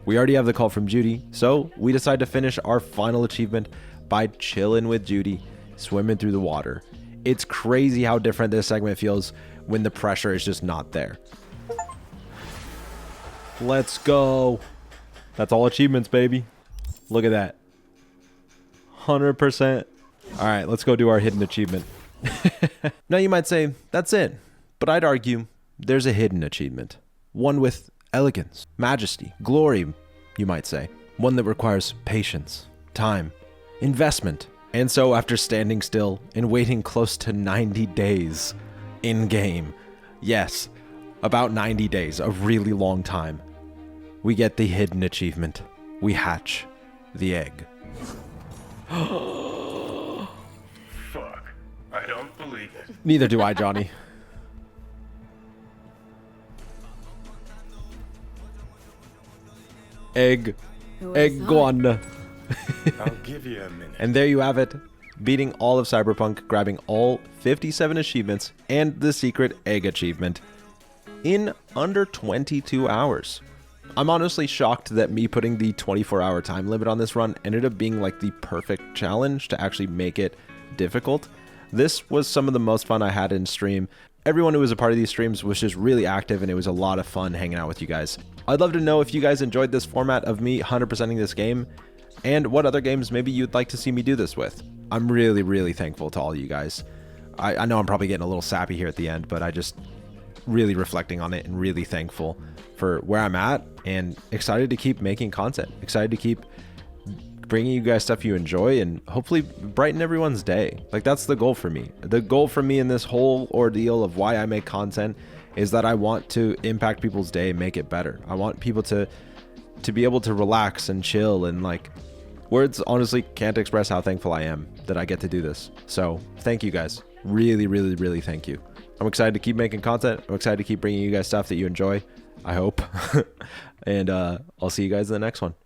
We already have the call from Judy, so we decide to finish our final achievement by chilling with Judy, swimming through the water. It's crazy how different this segment feels when the pressure is just not there. Let's go. That's all achievements, baby. Look at that. 100%. All right, let's go do our hidden achievement. Now you might say, that's it. But I'd argue there's a hidden achievement. One with elegance, majesty, glory, you might say. One that requires patience, time, investment. And so after standing still and waiting close to 90 days in-game, yes, about 90 days, a really long time, we get the hidden achievement. We hatch the egg. Fuck. I don't believe it. Neither do I, Johnny. Egg. Egg one. I'll give you a minute. And there you have it. Beating all of Cyberpunk, grabbing all 57 achievements and the secret egg achievement in under 22 hours. I'm honestly shocked that me putting the 24-hour time limit on this run ended up being like the perfect challenge to actually make it difficult. This was some of the most fun I had in stream. Everyone who was a part of these streams was just really active, and it was a lot of fun hanging out with you guys. I'd love to know if you guys enjoyed this format of me 100%ing this game, and what other games maybe you'd like to see me do this with. I'm really thankful to all you guys. I know I'm probably getting a little sappy here at the end, but I just really reflecting on it and really thankful for where I'm at and excited to keep making content, excited to keep bringing you guys stuff you enjoy and hopefully brighten everyone's day. Like, that's the goal for me. The goal for me in this whole ordeal of why I make content is that I want to impact people's day and make it better. I want people to be able to relax and chill, and like, words honestly can't express how thankful I am that I get to do this. So thank you guys. Really, really, really thank you. I'm excited to keep making content. I'm excited to keep bringing you guys stuff that you enjoy, I hope. And I'll see you guys in the next one.